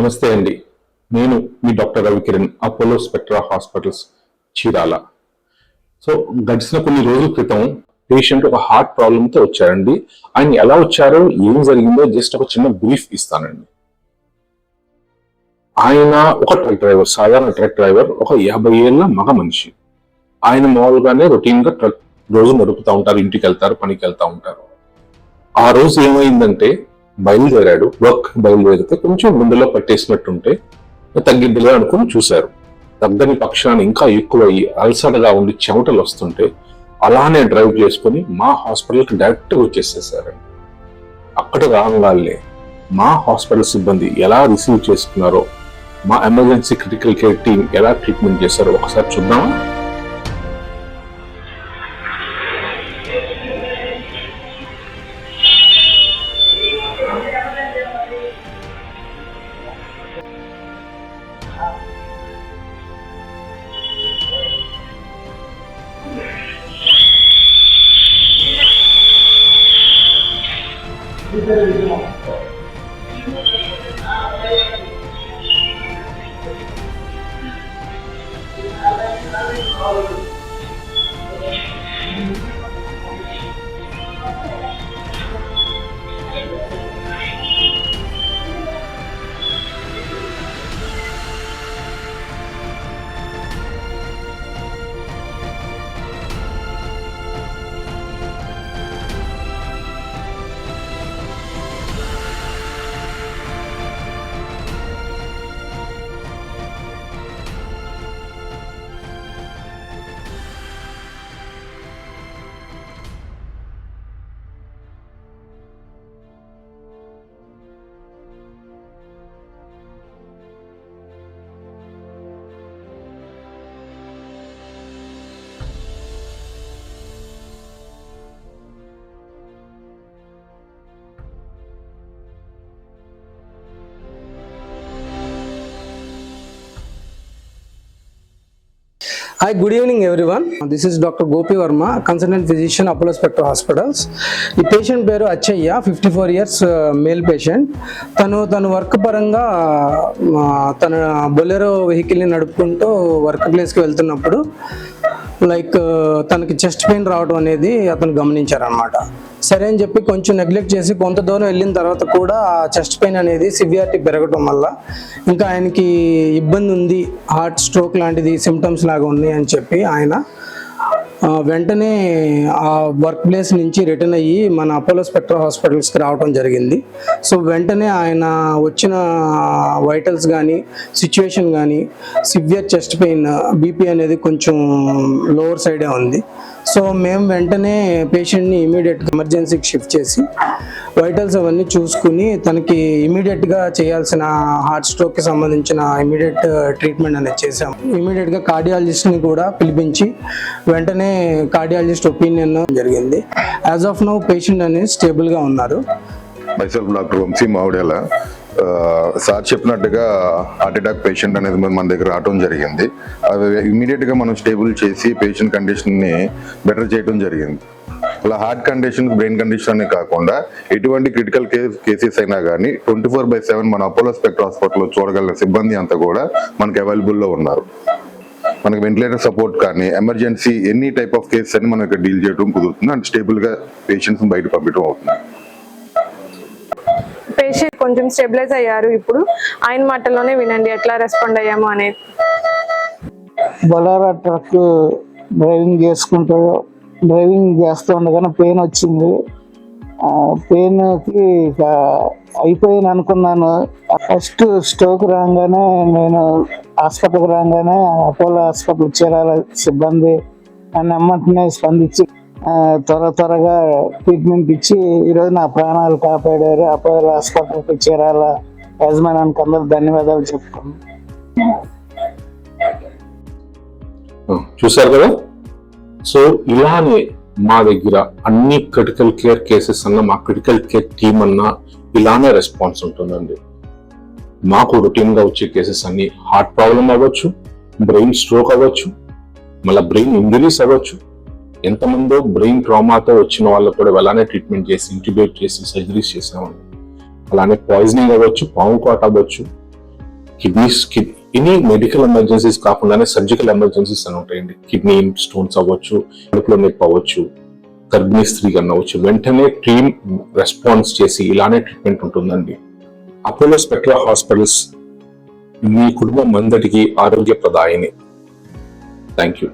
నమస్తే అండి. నేను మీ doctor Ravikiran, Apollo Spectra hospitals, Chirala. So గడిచిన కొన్ని రోజుల క్రితం పేషెంట్ ఒక హార్ట్ ప్రాబ్లంతో వచ్చారండి. ఆయన ఎలా వచ్చారో, ఏం జరిగిందో జస్ట్ ఒక చిన్న బ్రీఫ్ ఇస్తానండి. ఆయన ఒక ట్రక్ డ్రైవర్, సాధారణ ట్రక్ డ్రైవర్, ఒక 50 ఏళ్ళ మగ మనిషి. ఆయన మామూలుగానే రొటీన్ గా ట్రక్ రోజు నడుపుతా ఉంటారు, ఇంటికి వెళ్తారు, పనికి వెళ్తా ఉంటారు. ఆ రోజు ఏమైందంటే బయలుదేరాడు, వర్క్ బయలుదేరితే కొంచెం గుండెలో పట్టేసినట్టుంటే తగ్గిద్దిలే అనుకుని చూశారు. తగ్గని పక్షాన్ని ఇంకా ఎక్కువయ్యి అలసటగా ఉండి చెమటలు వస్తుంటే అలానే డ్రైవ్ చేసుకుని మా హాస్పిటల్కి డైరెక్ట్ గా వచ్చేసేసారండి. అక్కడ రాగానే మా హాస్పిటల్ సిబ్బంది ఎలా రిసీవ్ చేసుకున్నారో, మా ఎమర్జెన్సీ క్రిటికల్ కేర్ టీం ఎలా ట్రీట్మెంట్ చేశారో ఒకసారి చూద్దామా? Hi, good evening everyone. This is Dr. Gopi Verma, consultant physician, Apollo Spectro Hospitals. ఈ పేషెంట్ పేరు అచ్చయ్య, 54 years మేల్ పేషెంట్. తను వర్క్ పరంగా తన బొలెరో వెహికల్ని నడుపుకుంటూ వర్క్ ప్లేస్కి వెళ్తున్నప్పుడు తనకి చెస్ట్ పెయిన్ రావడం అనేది అతను గమనించారనమాట. సరే అని చెప్పి కొంచెం నెగ్లెక్ట్ చేసి కొంత దూరం వెళ్ళిన తర్వాత కూడా ఆ చెస్ట్ పెయిన్ అనేది సివియారిటీ పెరగడం వల్ల ఇంకా ఆయనకి ఇబ్బంది ఉంది, హార్ట్ స్ట్రోక్ లాంటిది సిమ్టమ్స్ లాగా ఉన్నాయి అని చెప్పి ఆయన వెంటనే ఆ వర్క్ ప్లేస్ నుంచి రిటర్న్ అయ్యి మన అపోలో స్పెక్ట్రా హాస్పిటల్స్కి రావడం జరిగింది. సో వెంటనే ఆయన వచ్చిన వైటల్స్ కానీ సిచ్యువేషన్ కానీ సివియర్ చెస్ట్ పెయిన్, బీపీ అనేది కొంచెం లోవర్ సైడే ఉంది. సో మేము వెంటనే పేషెంట్ని ఇమీడియట్గా ఎమర్జెన్సీకి షిఫ్ట్ చేసి వైటల్స్ అవన్నీ చూసుకుని తనకి ఇమీడియట్గా చేయాల్సిన హార్ట్ స్ట్రోక్కి సంబంధించిన ఇమీడియట్ ట్రీట్మెంట్ అనేది చేసాం. ఇమీడియట్గా కార్డియాలజిస్ట్ని కూడా పిలిపించి వెంటనే కార్డియాలజిస్ట్ ఒపీనియన్ జరిగింది. యాజ్ ఆఫ్ నౌ పేషెంట్ అనేది స్టేబుల్గా ఉన్నారు. Myself doctor Vamshi Mavidela. Sir చెప్పినట్టుగా హార్ట్ అటాక్ పేషెంట్ అనేది మన దగ్గర రావడం జరిగింది. అవి ఇమీడియట్గా మనం స్టేబుల్ చేసి పేషెంట్ కండిషన్ని బెటర్ చేయడం జరిగింది. అలా హార్ట్ కండిషన్, బ్రెయిన్ కండిషన్ అనే కాకుండా ఎటువంటి క్రిటికల్ కేసెస్ అయినా కానీ 24/7 మన అపోలో స్పెక్ట్రా హాస్పిటల్లో చూడగల సిబ్బంది అంతా కూడా మనకి అవైలబుల్లో ఉన్నారు. మనకి వెంటిలేటర్ సపోర్ట్ కానీ emergency any type of cases అని మనం ఇక్కడ డీల్ చేయడం కుదురుతుంది అండ్ స్టేబుల్గా పేషెంట్స్ బయట పంపించడం అవుతుంది. పేషెంట్ కొంచెం స్టెబిలైజ్ అయ్యారు. ఇప్పుడు ఆయన మాటల్లోనే వినండి ఎట్లా రెస్పాండ్ అయ్యాము అనేది. బొలెరో ట్రక్ డ్రైవింగ్ చేస్తూ ఉండగానే పెయిన్ వచ్చింది. పెయిన్కి అయిపోయింది అనుకున్నాను. ఫస్ట్ స్ట్రోక్ రాగానే నేను హాస్పిటల్కి రాగానే అపోలో హాస్పిటల్ చేరాల సిబ్బంది నమ్మకనే స్పందించి త్వరగా ట్రీట్మెంట్ ఇచ్చి ఈరోజు నా ప్రాణాలు కాపాడారు. అపోలో హాస్పిటల్కి చేరాల యజమానానికి అందరూ ధన్యవాదాలు చెప్తాను. చూసారు కదా. సో ఇలానే మా దగ్గర అన్ని క్రిటికల్ కేర్ కేసెస్ అన్నా, మా క్రిటికల్ కేర్ టీమ్ అన్నా ఇలానే రెస్పాన్స్ ఉంటుందండి. మాకు రొటీన్ గా వచ్చే కేసెస్ అన్ని హార్ట్ ప్రాబ్లం అవ్వచ్చు, బ్రెయిన్ స్ట్రోక్ అవ్వచ్చు, మళ్ళీ బ్రెయిన్ ఇంజరీస్ అవ్వచ్చు. ఎంతమందో బ్రెయిన్ ట్రామాతో వచ్చిన వాళ్ళకు కూడా అలానే ట్రీట్మెంట్ చేసి ఇంటిబేట్ చేసి సర్జరీస్ చేసామండి. అలానే పాయిజనింగ్ అవ్వచ్చు, పాము కాట్ అవ్వచ్చు, ఎనీ మెడికల్ ఎమర్జెన్సీస్ కాకుండానే సర్జికల్ ఎమర్జెన్సీస్ అని ఉంటాయండి. కిడ్నీ స్టోన్స్ అవ్వచ్చు, కడుపులో నొప్పి అవ్వచ్చు, గర్భిణీ స్త్రీ అవ్వచ్చు. వెంటనే టీమ్ రెస్పాన్స్ చేసి ఇలానే ట్రీట్మెంట్ ఉంటుందండి. అపోలో స్పెక్ట్రా హాస్పిటల్స్ మీ కుటుంబం అందరికీ ఆరోగ్య ప్రదాయిని. Thank you.